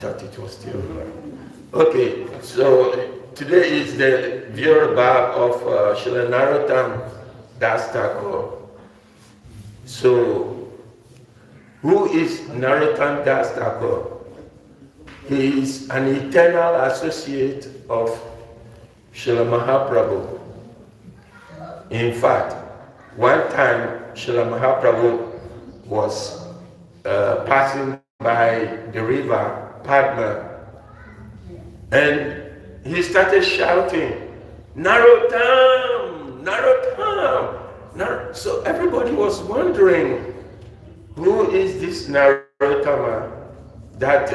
thought it was still okay. So today is the Virabab of Shilanaratam Das Thakur. So who is Narottam Das Thakur? He is an eternal associate of Srila Mahaprabhu. In fact, one time Srila Mahaprabhu was passing by the river Padma, and he started shouting, Narottam, Narottam. So everybody was wondering, who is this Narottama that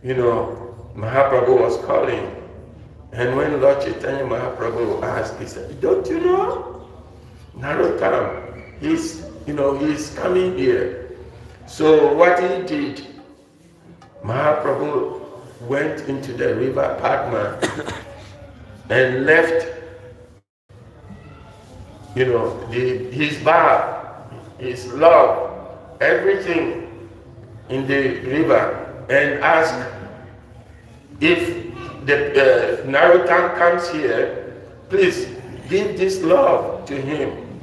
Mahaprabhu was calling? And when Lord Chaitanya Mahaprabhu asked, he said, don't you know? Narottam, he's coming here. So what he did, Mahaprabhu went into the river Padma and left, his barb, his love, everything in the river, and asked if the Narottam comes here, please give this love to him.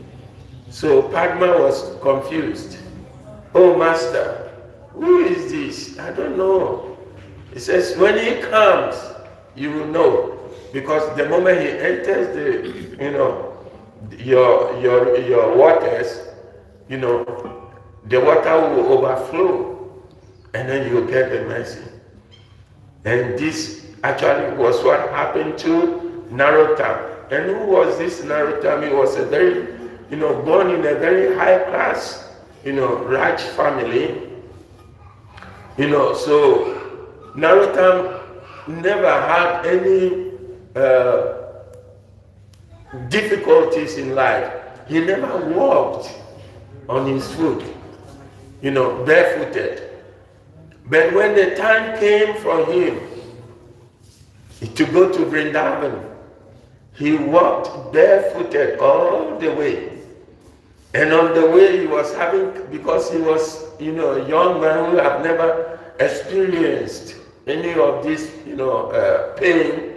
So Padma was confused. Oh, Master, who is this? I don't know. He says, when he comes, you will know. Because the moment he enters your waters, the water will overflow, and then you'll get the mercy. And this actually was what happened to Narottam. And who was this Narottam? He was a very, born in a very high class, Raj family. So Narottam never had any difficulties in life. He never walked on his foot, barefooted. But when the time came for him to go to Vrindavan, he walked barefooted all the way. And on the way he was because he was, a young man who had never experienced any of this, pain,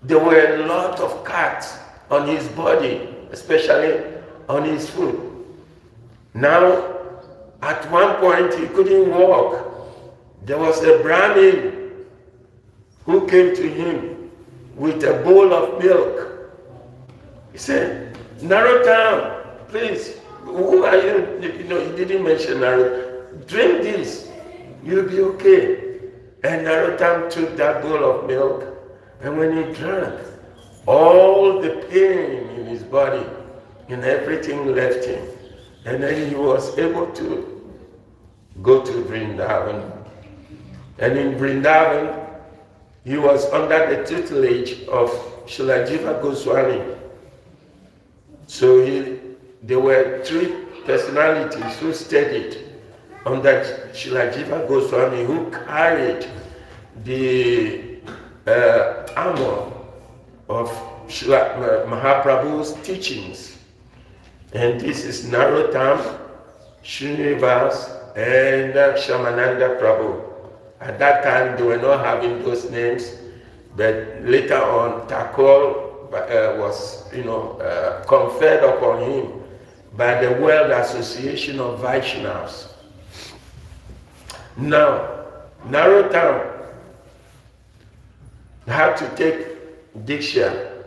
there were a lot of cuts on his body, especially on his foot. Now, at one point he couldn't walk. There was a Brahmin who came to him with a bowl of milk. He said, Narottam, please, who are you? He didn't mention Narottam. Drink this, you'll be okay. And Narottam took that bowl of milk, and when he drank, all the pain in his body and everything left him. And then he was able to go to Vrindavan. And in Vrindavan, he was under the tutelage of Srila Jiva Goswami. So there were three personalities who studied under Srila Jiva Goswami, who carried the armor of Srila Mahaprabhu's teachings. And this is Narottam, Srinivas, and Shamananda Prabhu. At that time, they were not having those names, but later on, Thakur was, conferred upon him by the World Association of Vaishnavas. Now, Narottam had to take Diksha,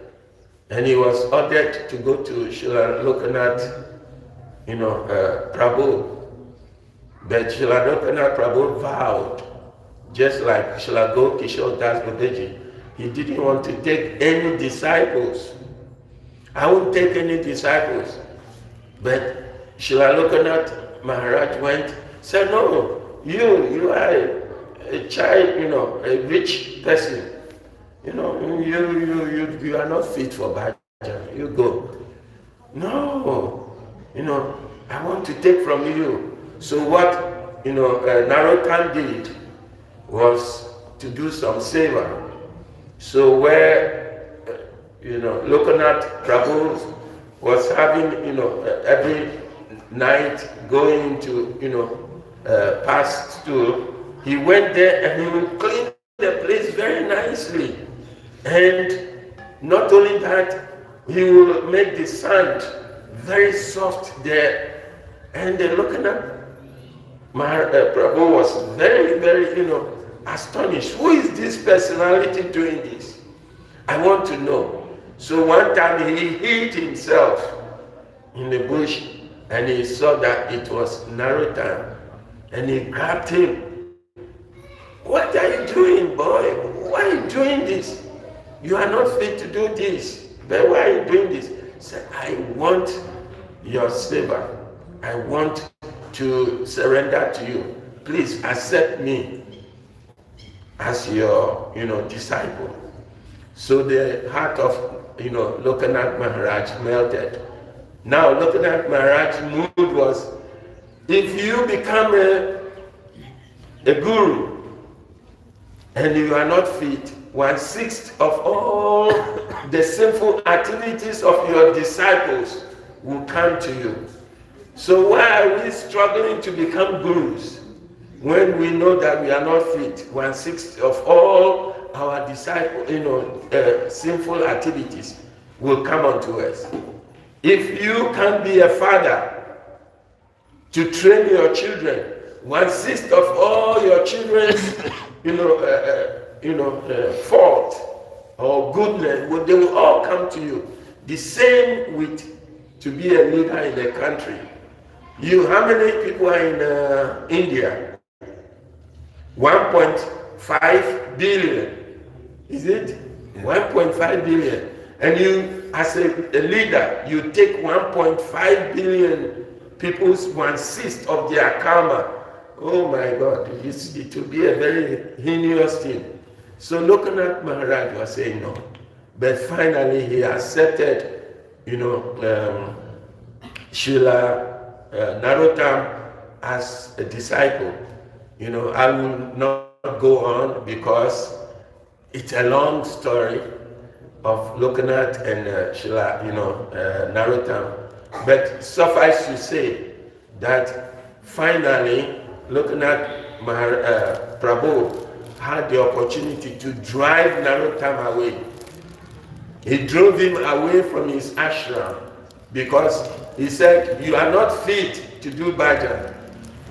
and he was ordered to go to Srila Lokanath, Prabhu. But Srila Lokanath Prabhu vowed, just like Srila Gokishore Das Babaji, he didn't want to take any disciples. I won't take any disciples. But Srila Lokanath Maharaj said, no, you are a child, a rich person. You are not fit for bhajan. You go. No, I want to take from you. So what, Narottam did was to do some seva. So where, Lokanath Prabhu was having, every night going to, pass stool He went there and he would clean the place very nicely. And not only that, he will make the sand very soft there. And then looking at Prabhu was very, very, astonished. Who is this personality doing this? I want to know. So one time he hid himself in the bush and he saw that it was Narottam. And he grabbed him. What are you doing, boy? Why are you doing this? You are not fit to do this. But why are you doing this? He said, I want your savor. I want to surrender to you. Please accept me as your, disciple. So the heart of, Lokanath Maharaj melted. Now Lokanath Maharaj's mood was, if you become a guru and you are not fit, 1/6 of all the sinful activities of your disciples will come to you. So why are we struggling to become gurus when we know that we are not fit? 1/6 of all our disciples, sinful activities will come unto us. If you can be a father to train your children, 1/6 of all your children's, fault or goodness, they will all come to you. The same with to be a leader in the country. How many people are in India? 1.5 billion. Is it? 1.5 billion. And you, as a leader, you take 1.5 billion people's 1/6 of their karma. Oh my God, it will be a very heinous thing. So Lokanath Maharaj was saying no. But finally he accepted, Srila Narottam as a disciple. I will not go on because it's a long story of Lokanath and Srila, Narottam. But suffice to say that finally Lokanath Prabhu had the opportunity to drive Narottam away. He drove him away from his ashram because he said, you are not fit to do bhajan.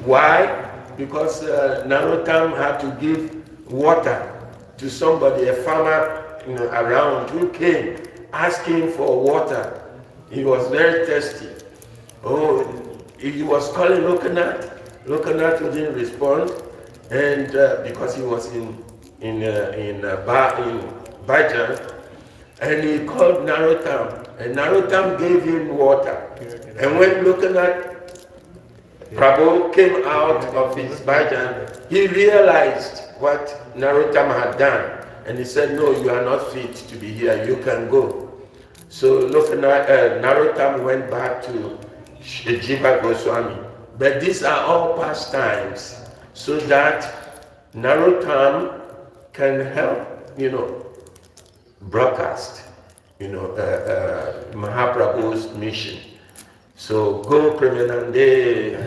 Why? Because Narottam had to give water to somebody, a farmer around who came asking for water. He was very thirsty. Oh, he was calling Lokanath. Lokanath didn't respond, and because he was in bhajan, and he called Narottam, and Narottam gave him water. And when Lokanath Prabhu came out of his bhajan, he realized what Narottam had done. And he said, no, you are not fit to be here, you can go. So Narottam went back to Jiva Goswami. But these are all pastimes, so that Narottam can help, broadcast, Mahaprabhu's mission. So go Premanande.